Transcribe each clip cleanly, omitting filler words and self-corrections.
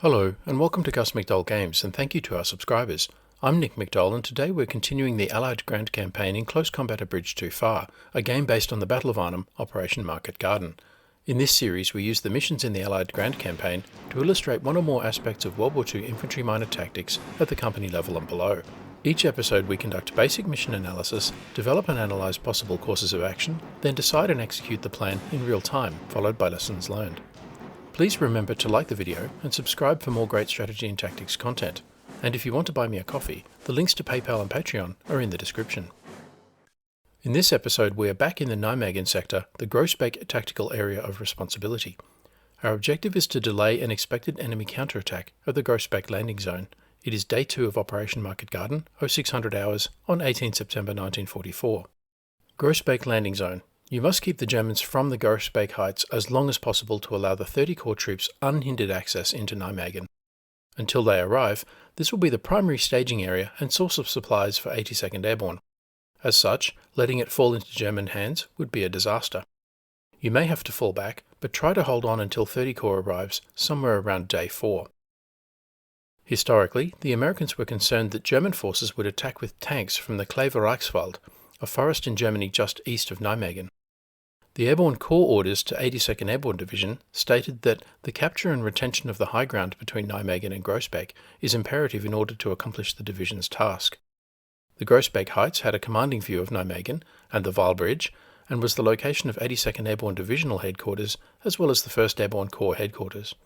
Hello and welcome to gusmcdollgames, and thank you to our subscribers. I'm Nick McDowell, and today we're continuing the Allied Grand Campaign in Close Combat: A Bridge Too Far, a game based on the Battle of Arnhem, Operation Marketgarden. In this series we use the missions in the Allied Grand Campaign to illustrate one or more aspects of World War II infantry minor tactics at the company level and below. Each episode we conduct basic mission analysis, develop and analyse possible courses of action, then decide and execute the plan in real time, followed by lessons learned. Please remember to like the video and subscribe for more great strategy and tactics content. And if you want to buy me a coffee, the links to PayPal and Patreon are in the description. In this episode we are back in the Nijmegen sector, the Groesbeek tactical area of responsibility. Our objective is to delay an expected enemy counterattack at the Groesbeek Landing Zone. It is day 2 of Operation Marketgarden, 0600 hours, on 18 September 1944. Groesbeek Landing Zone. You must keep the Germans from the Groesbeek Heights as long as possible to allow the 30 Corps troops unhindered access into Nijmegen. Until they arrive, this will be the primary staging area and source of supplies for 82nd Airborne. As such, letting it fall into German hands would be a disaster. You may have to fall back, but try to hold on until 30 Corps arrives somewhere around day 4. Historically, the Americans were concerned that German forces would attack with tanks from the Klever Reichswald, a forest in Germany just east of Nijmegen. The Airborne Corps orders to 82nd Airborne Division stated that the capture and retention of the high ground between Nijmegen and Groesbeek is imperative in order to accomplish the division's task. The Groesbeek Heights had a commanding view of Nijmegen and the Waal Bridge, and was the location of 82nd Airborne Divisional headquarters as well as the 1st Airborne Corps headquarters.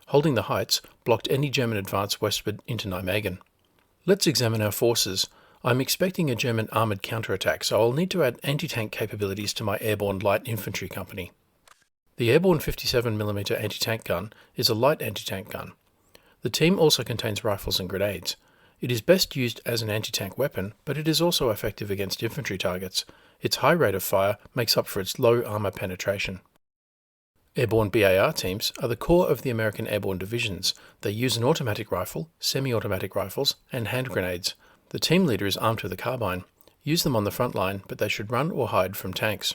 Holding the heights blocked any German advance westward into Nijmegen. Let's examine our forces. I'm expecting a German armoured counterattack, so I'll need to add anti-tank capabilities to my Airborne Light Infantry Company. The Airborne 57mm anti-tank gun is a light anti-tank gun. The team also contains rifles and grenades. It is best used as an anti-tank weapon, but it is also effective against infantry targets. Its high rate of fire makes up for its low armour penetration. Airborne BAR teams are the core of the American Airborne Divisions. They use an automatic rifle, semi-automatic rifles, and hand grenades. The team leader is armed with a carbine. Use them on the front line, but they should run or hide from tanks.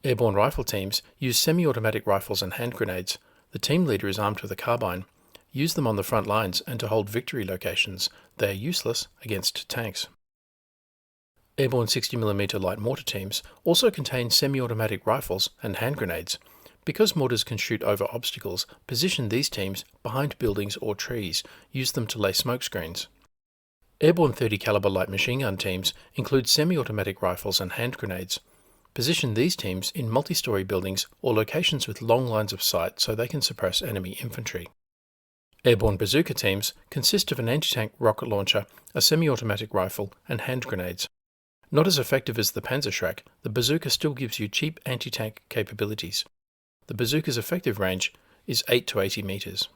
Airborne rifle teams use semi-automatic rifles and hand grenades. The team leader is armed with a carbine. Use them on the front lines and to hold victory locations. They are useless against tanks. Airborne 60mm light mortar teams also contain semi-automatic rifles and hand grenades. Because mortars can shoot over obstacles, position these teams behind buildings or trees. Use them to lay smoke screens. Airborne 30 caliber light machine gun teams include semi-automatic rifles and hand grenades. Position these teams in multi-story buildings or locations with long lines of sight so they can suppress enemy infantry. Airborne bazooka teams consist of an anti-tank rocket launcher, a semi-automatic rifle, and hand grenades. Not as effective as the Panzerschreck, the bazooka still gives you cheap anti-tank capabilities. The bazooka's effective range is 8 to 80 meters.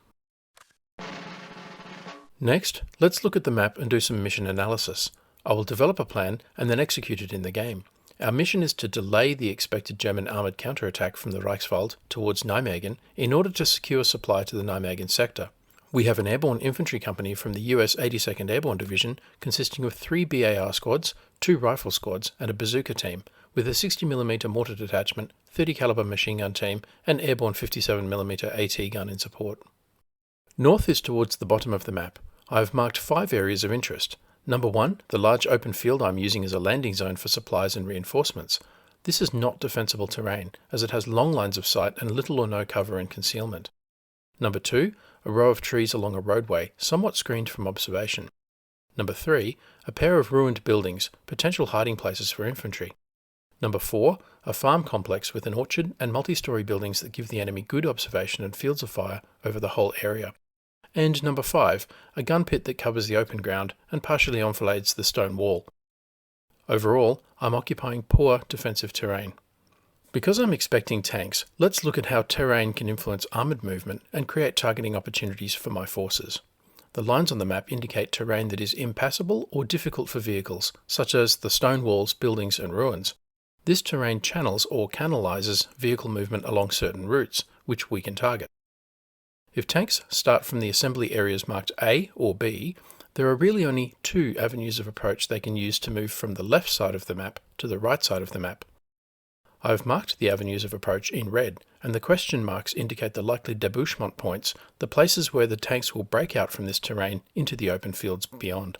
Next, let's look at the map and do some mission analysis. I will develop a plan and then execute it in the game. Our mission is to delay the expected German armoured counterattack from the Reichswald towards Nijmegen in order to secure supply to the Nijmegen sector. We have an airborne infantry company from the US 82nd Airborne Division consisting of 3 BAR squads, 2 rifle squads and a bazooka team, with a 60mm mortar detachment, 30 caliber machine gun team and airborne 57mm AT gun in support. North is towards the bottom of the map. I have marked 5 areas of interest. Number 1, the large open field I'm using as a landing zone for supplies and reinforcements. This is not defensible terrain, as it has long lines of sight and little or no cover and concealment. Number 2, a row of trees along a roadway, somewhat screened from observation. Number 3, a pair of ruined buildings, potential hiding places for infantry. Number 4, a farm complex with an orchard and multi-story buildings that give the enemy good observation and fields of fire over the whole area. And number 5, a gun pit that covers the open ground and partially enfilades the stone wall. Overall, I'm occupying poor defensive terrain. Because I'm expecting tanks, let's look at how terrain can influence armoured movement and create targeting opportunities for my forces. The lines on the map indicate terrain that is impassable or difficult for vehicles, such as the stone walls, buildings and ruins. This terrain channels or canalises vehicle movement along certain routes, which we can target. If tanks start from the assembly areas marked A or B, there are really only 2 avenues of approach they can use to move from the left side of the map to the right side of the map. I have marked the avenues of approach in red, and the question marks indicate the likely debouchement points, the places where the tanks will break out from this terrain into the open fields beyond.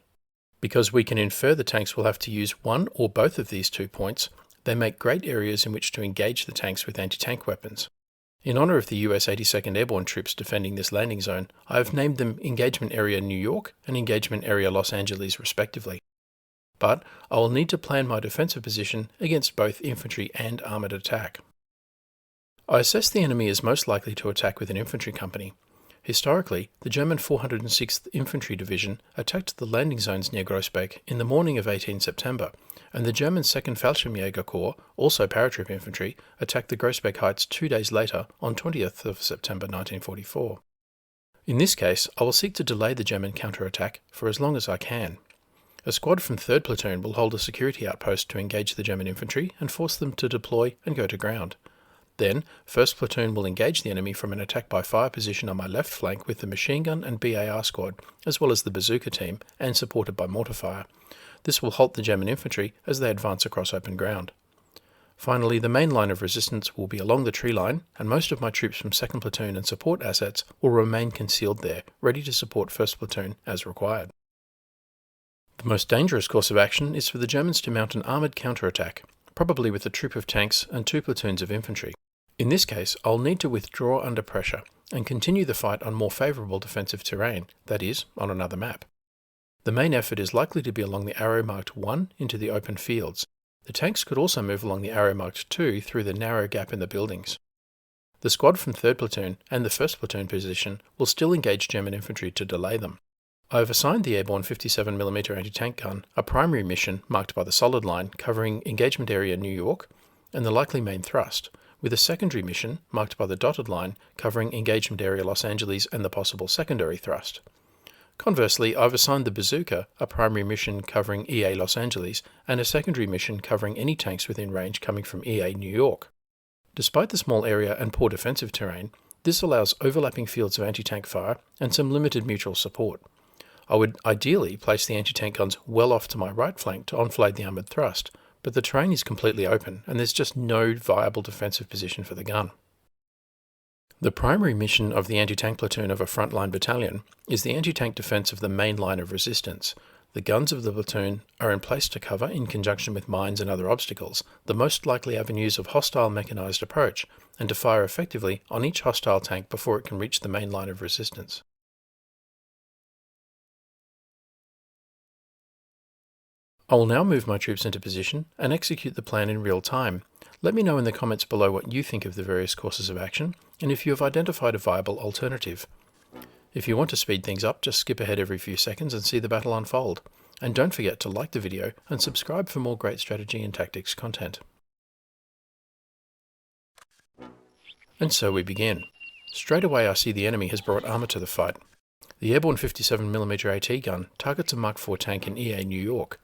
Because we can infer the tanks will have to use one or both of these 2 points, they make great areas in which to engage the tanks with anti-tank weapons. In honour of the US 82nd Airborne troops defending this landing zone, I have named them Engagement Area New York and Engagement Area Los Angeles respectively. But I will need to plan my defensive position against both infantry and armoured attack. I assess the enemy is most likely to attack with an infantry company. Historically, the German 406th Infantry Division attacked the landing zones near Groesbeek in the morning of 18 September, and the German 2nd Fallschirmjäger Corps, also paratroop infantry, attacked the Groesbeek Heights 2 days later on 20th of September 1944. In this case, I will seek to delay the German counterattack for as long as I can. A squad from 3rd Platoon will hold a security outpost to engage the German infantry and force them to deploy and go to ground. Then, 1st Platoon will engage the enemy from an attack by fire position on my left flank with the machine gun and BAR squad, as well as the bazooka team, and supported by mortar fire. This will halt the German infantry as they advance across open ground. Finally, the main line of resistance will be along the tree line, and most of my troops from 2nd Platoon and support assets will remain concealed there, ready to support 1st Platoon as required. The most dangerous course of action is for the Germans to mount an armoured counterattack, probably with a troop of tanks and 2 platoons of infantry. In this case, I'll need to withdraw under pressure and continue the fight on more favourable defensive terrain, that is, on another map. The main effort is likely to be along the arrow marked 1 into the open fields. The tanks could also move along the arrow marked 2 through the narrow gap in the buildings. The squad from 3rd Platoon and the 1st Platoon position will still engage German infantry to delay them. I have assigned the Airborne 57mm anti-tank gun a primary mission marked by the solid line covering Engagement Area New York and the likely main thrust, with a secondary mission marked by the dotted line covering Engagement Area Los Angeles and the possible secondary thrust. Conversely, I've assigned the bazooka a primary mission covering EA Los Angeles and a secondary mission covering any tanks within range coming from EA New York. Despite the small area and poor defensive terrain, this allows overlapping fields of anti-tank fire and some limited mutual support. I would ideally place the anti-tank guns well off to my right flank to enfilade the armoured thrust, but the terrain is completely open and there's just no viable defensive position for the gun. The primary mission of the anti-tank platoon of a frontline battalion is the anti-tank defence of the main line of resistance. The guns of the platoon are in place to cover, in conjunction with mines and other obstacles, the most likely avenues of hostile mechanised approach, and to fire effectively on each hostile tank before it can reach the main line of resistance. I will now move my troops into position and execute the plan in real time. Let me know in the comments below what you think of the various courses of action, and if you have identified a viable alternative. If you want to speed things up, just skip ahead every few seconds and see the battle unfold. And don't forget to like the video and subscribe for more great strategy and tactics content. And so we begin. Straight away I see the enemy has brought armour to the fight. The Airborne 57mm AT gun targets a Mark IV tank in EA New York.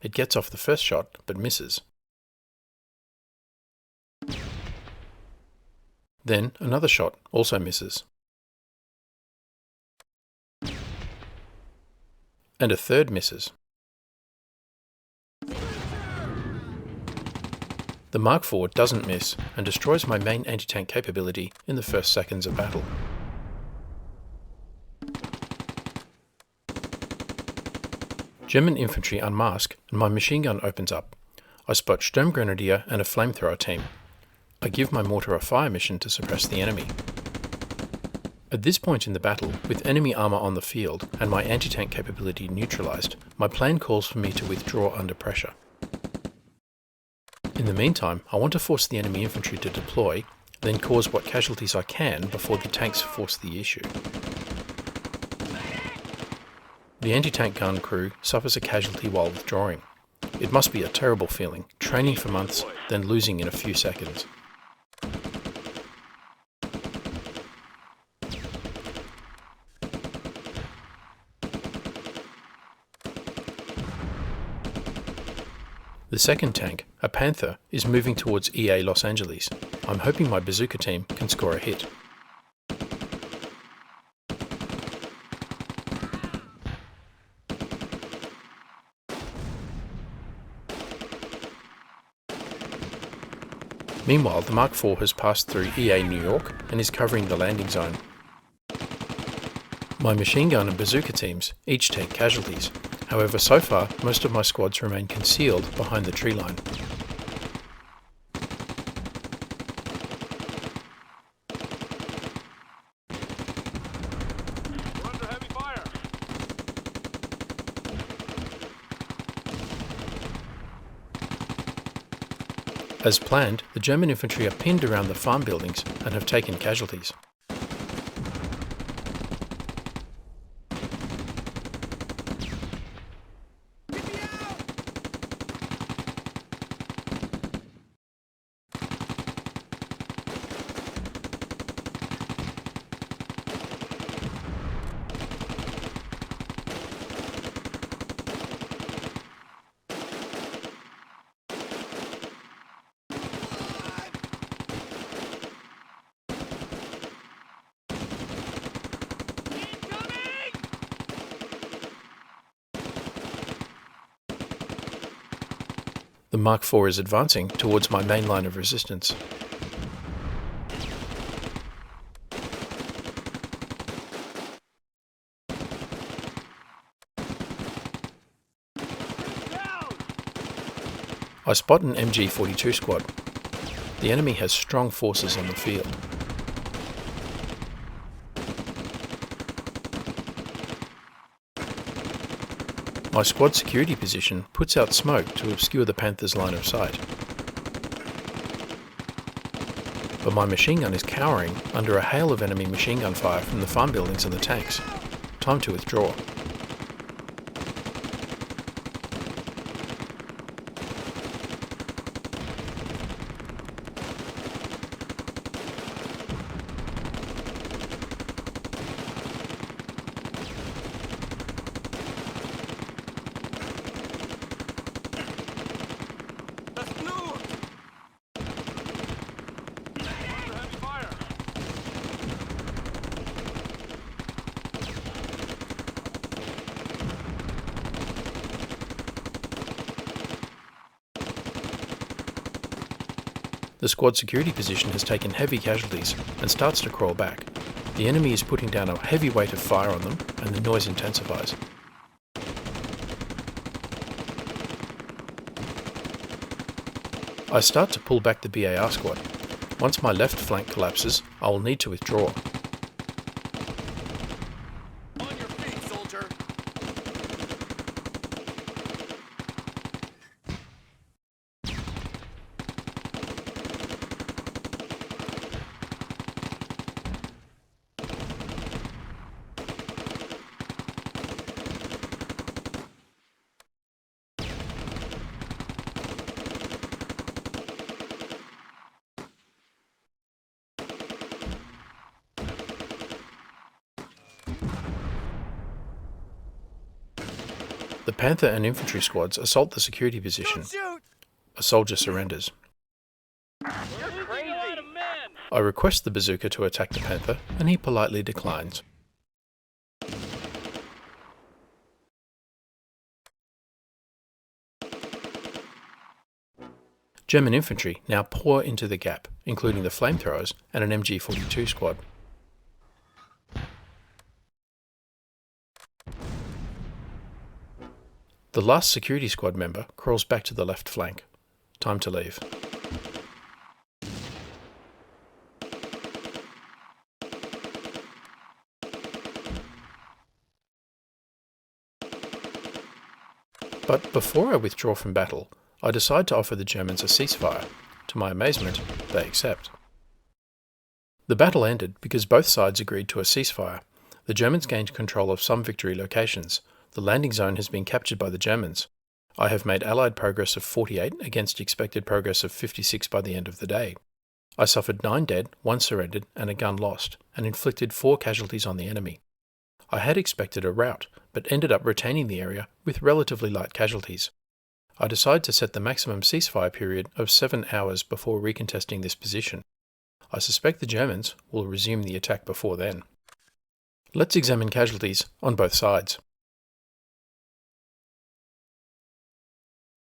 It gets off the first shot, but misses. Then another shot also misses. And a third misses. The Mark IV doesn't miss and destroys my main anti-tank capability in the first seconds of battle. German infantry unmask and my machine gun opens up. I spot Sturmgrenadier and a flamethrower team. I give my mortar a fire mission to suppress the enemy. At this point in the battle, with enemy armour on the field and my anti-tank capability neutralised, my plan calls for me to withdraw under pressure. In the meantime, I want to force the enemy infantry to deploy, then cause what casualties I can before the tanks force the issue. The anti-tank gun crew suffers a casualty while withdrawing. It must be a terrible feeling, training for months, then losing in a few seconds. The second tank, a Panther, is moving towards EA Los Angeles. I'm hoping my bazooka team can score a hit. Meanwhile, the Mark IV has passed through EA New York and is covering the landing zone. My machine gun and bazooka teams each take casualties. However, so far, most of my squads remain concealed behind the tree line. As planned, the German infantry are pinned around the farm buildings and have taken casualties. The Mark IV is advancing towards my main line of resistance. I spot an MG42 squad. The enemy has strong forces on the field. My squad security position puts out smoke to obscure the Panther's line of sight. But my machine gun is cowering under a hail of enemy machine gun fire from the farm buildings and the tanks. Time to withdraw. The squad security position has taken heavy casualties and starts to crawl back. The enemy is putting down a heavy weight of fire on them and the noise intensifies. I start to pull back the BAR squad. Once my left flank collapses, I will need to withdraw. On your feet, soldier! The Panther and infantry squads assault the security position. A soldier surrenders. I request the bazooka to attack the Panther, and he politely declines. German infantry now pour into the gap, including the flamethrowers and an MG42 squad. The last security squad member crawls back to the left flank. Time to leave. But before I withdraw from battle, I decide to offer the Germans a ceasefire. To my amazement, they accept. The battle ended because both sides agreed to a ceasefire. The Germans gained control of some victory locations. The landing zone has been captured by the Germans. I have made Allied progress of 48 against expected progress of 56 by the end of the day. I suffered 9 dead, 1 surrendered, and a gun lost, and inflicted 4 casualties on the enemy. I had expected a rout, but ended up retaining the area with relatively light casualties. I decide to set the maximum ceasefire period of 7 hours before recontesting this position. I suspect the Germans will resume the attack before then. Let's examine casualties on both sides.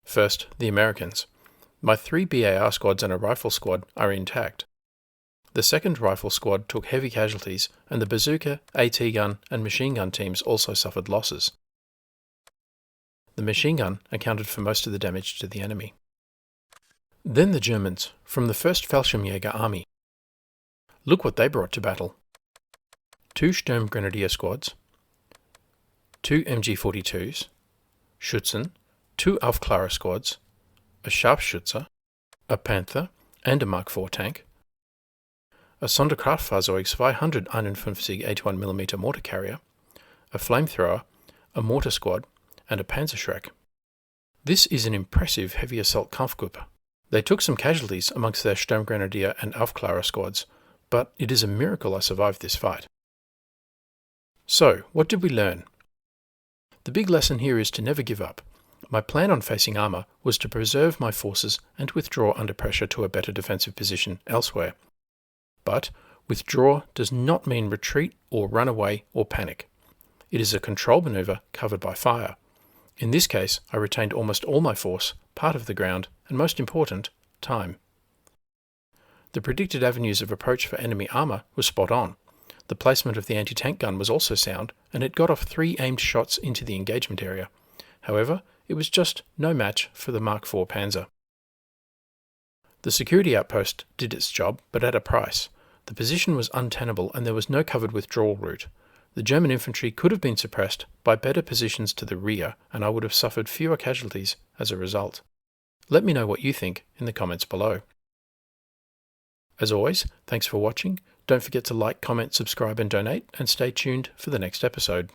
First, the Americans. My 3 BAR squads and a rifle squad are intact. The 2nd Rifle Squad took heavy casualties, and the bazooka, AT gun and machine gun teams also suffered losses. The machine gun accounted for most of the damage to the enemy. Then the Germans, from the 1st Fallschirmjäger Army. Look what they brought to battle. 2 Sturmgrenadier squads, 2 MG42s, Schützen, 2 Aufklärer squads, a Scharfschütze, a Panther and a Mark IV tank, a Sonderkraftfahrzeug 251 81mm mortar carrier, a flamethrower, a mortar squad, and a Panzerschreck. This is an impressive heavy assault Kampfgruppe. They took some casualties amongst their Sturmgrenadier and Aufklärer squads, but it is a miracle I survived this fight. So, what did we learn? The big lesson here is to never give up. My plan on facing armour was to preserve my forces and withdraw under pressure to a better defensive position elsewhere. But withdraw does not mean retreat or run away or panic. It is a control manoeuvre covered by fire. In this case, I retained almost all my force, part of the ground, and most important, time. The predicted avenues of approach for enemy armour were spot on. The placement of the anti-tank gun was also sound, and it got off 3 aimed shots into the engagement area. However, it was just no match for the Mark IV Panzer. The security outpost did its job, but at a price. The position was untenable and there was no covered withdrawal route. The German infantry could have been suppressed by better positions to the rear, and I would have suffered fewer casualties as a result. Let me know what you think in the comments below. As always, thanks for watching. Don't forget to like, comment, subscribe and donate, and stay tuned for the next episode.